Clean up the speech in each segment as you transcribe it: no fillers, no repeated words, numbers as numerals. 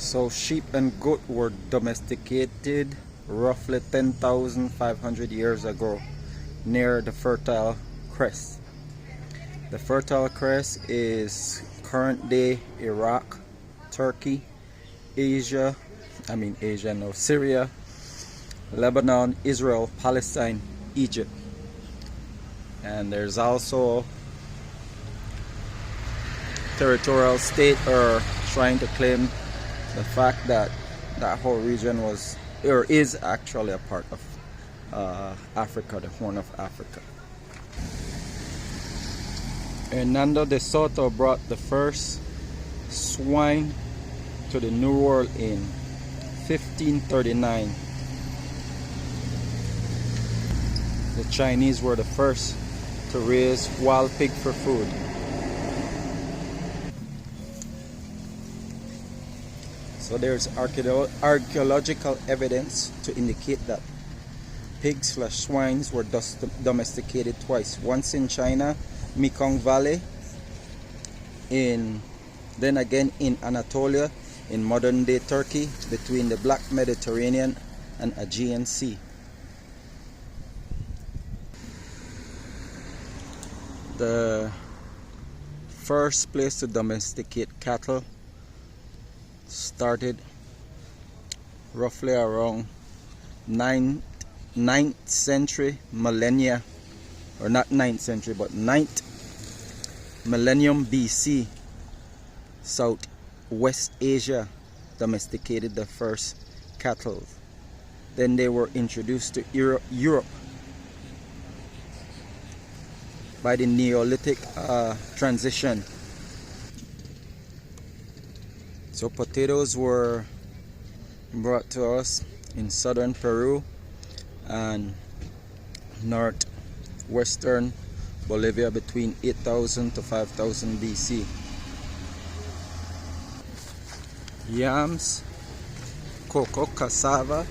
So sheep and goat were domesticated roughly 10,500 years ago near the Fertile Crest. The Fertile Crest is current day Iraq, Turkey, Syria, Lebanon, Israel, Palestine, Egypt. And there's also territorial state are trying to claim the fact that that whole region was or is actually a part of Africa, the Horn of Africa. Hernando de Soto brought the first swine to the New World in 1539. The Chinese were the first to raise wild pig for food. So there's archaeological evidence to indicate that pigs/swines were domesticated twice. Once in China, Mekong Valley, then again in Anatolia, in modern day Turkey, between the Black Mediterranean and Aegean Sea. The first place to domesticate cattle started roughly around 9th century millennia, or not 9th century but 9th millennium BC. Southwest Asia domesticated the first cattle. Then they were introduced to Europe by the Neolithic transition. So potatoes were brought to us in southern Peru and northwestern Bolivia between 8,000 to 5,000 BC. Yams, cocoa, cassava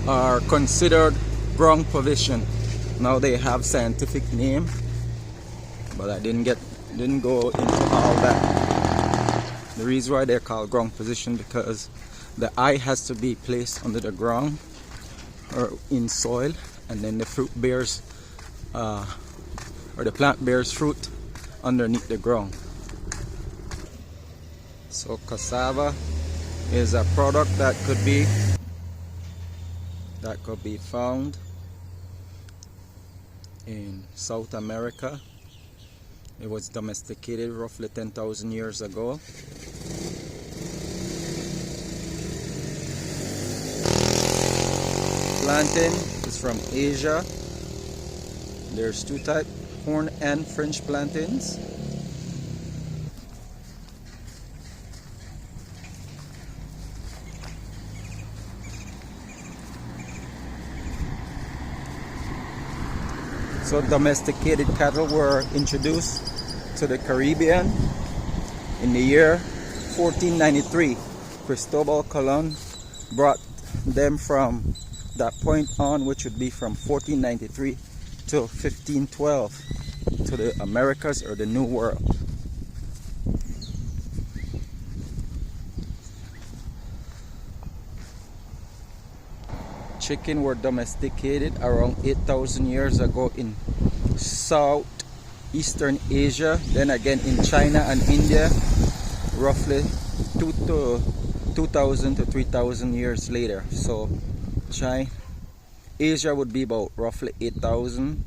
are considered ground provision. Now they have scientific name, but I didn't go into all that. The reason why they're called ground position because the eye has to be placed under the ground or in soil, and then the fruit bears or the plant bears fruit underneath the ground. So cassava is a product that could be found in South America. It was domesticated roughly 10,000 years ago. Plantain is from Asia. There's two types, horn and French plantains. So domesticated cattle were introduced to the Caribbean in the year 1493. Cristobal Colon brought them from that point on, which would be from 1493 to 1512, to the Americas or the New World. Chicken were domesticated around 8,000 years ago in Southeastern Asia, then again in China and India, roughly 2,000 to 3,000 years later. So Asia would be about roughly 8,000,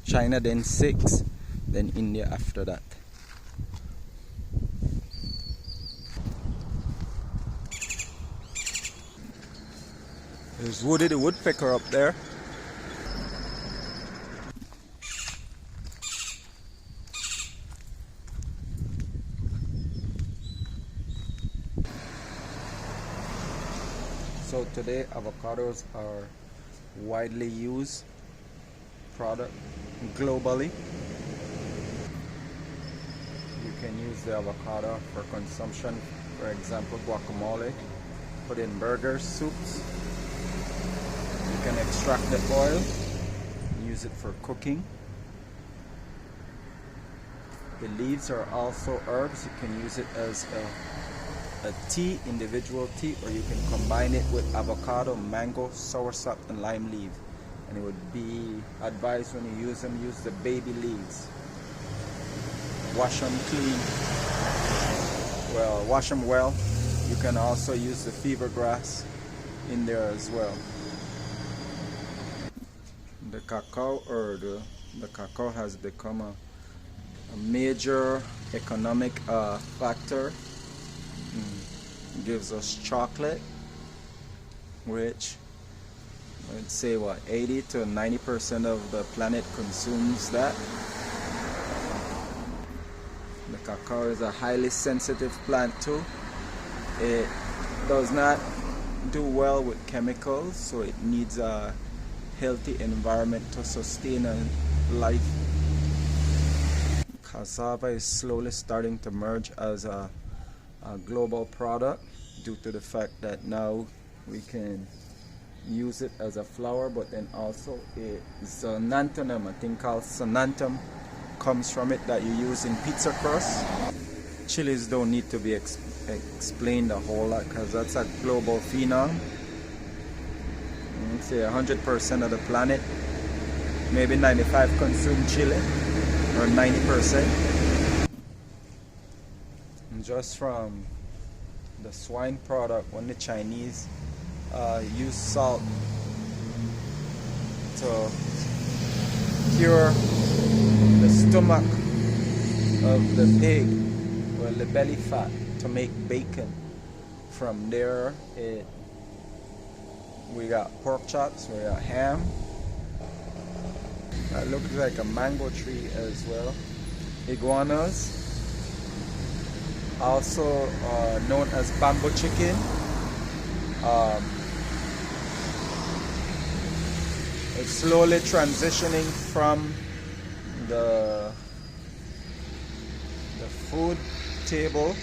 China then 6, then India after that. There's Woody the woodpecker up there. So today avocados are widely used product globally. You can use the avocado for consumption, for example guacamole, put in burgers, soups. You can extract the oil, use it for cooking. The leaves are also herbs. You can use it as a tea, individual tea, or you can combine it with avocado, mango, soursop, and lime leaf. And it would be advised when you use them, use the baby leaves. Wash them clean. Well, wash them well. You can also use the fever grass in there as well. The cacao herb, the cacao has become a major economic factor. It gives us chocolate, which I'd say 80 to 90% of the planet consumes that. The cacao is a highly sensitive plant too. It does not do well with chemicals, so it needs a healthy environment to sustain a life. Cassava is slowly starting to merge as a global product due to the fact that now we can use it as a flour, but then also a xanthanum, a thing called xanthanum comes from it that you use in pizza crust. Chilies don't need to be explained a whole lot because that's a global phenom. I'd say 100% of the planet, maybe 95 consume chili, or 90%. And just from the swine product, when the Chinese use salt to cure the stomach of the pig, or the belly fat, to make bacon. From there, we got pork chops, we got ham. That looks like a mango tree as well. Iguanas, also known as bamboo chicken. It's slowly transitioning from the food table,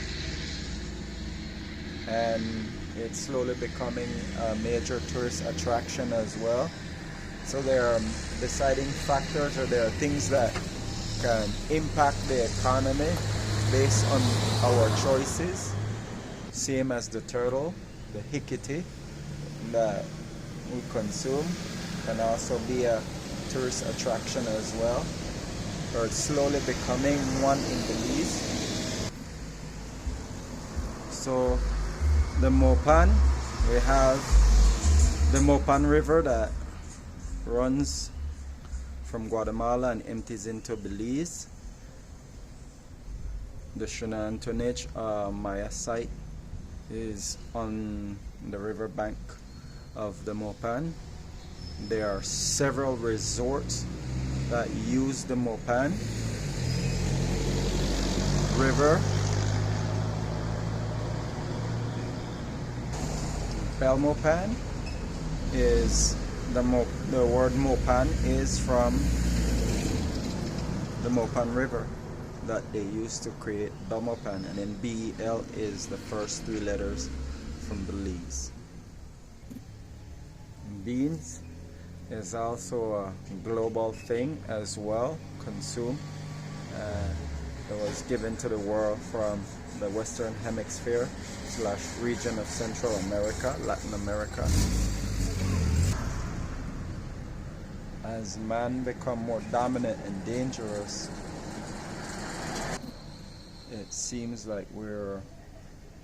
and it's slowly becoming a major tourist attraction as well. So there are deciding factors, or there are things that can impact the economy based on our choices. Same as the turtle, the hikiti that we consume can also be a tourist attraction as well. Or it's slowly becoming one in Belize. So the Mopan, we have the Mopan River that runs from Guatemala and empties into Belize. The Shenantonich Maya site is on the river bank of the Mopan. There are several resorts that use the Mopan River. Belmopan is the word Mopan is from the Mopan River that they used to create Belmopan, and then BEL is the first three letters from Belize. Beans is also a global thing as well, consumed. It was given to the world from the Western Hemisphere / region of Central America, Latin America. As man become more dominant and dangerous, it seems like we're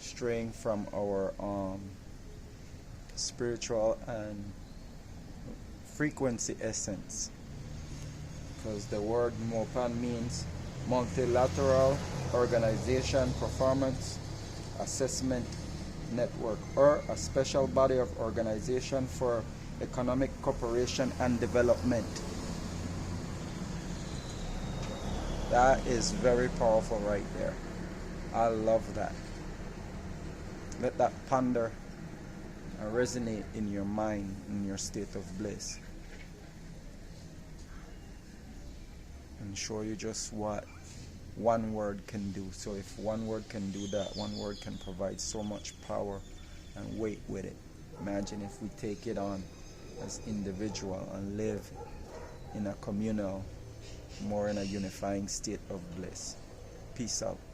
straying from our spiritual and frequency essence, because the word Mopan means multilateral organization, performance, assessment network, or a special body of organization for economic cooperation and development. That is very powerful right there. I love that. Let that ponder and resonate in your mind, in your state of bliss, and show you just what one word can do. So if one word can do that, one word can provide so much power and weight with it. Imagine if we take it on as individual and live in a communal, more in a unifying state of bliss. Peace out.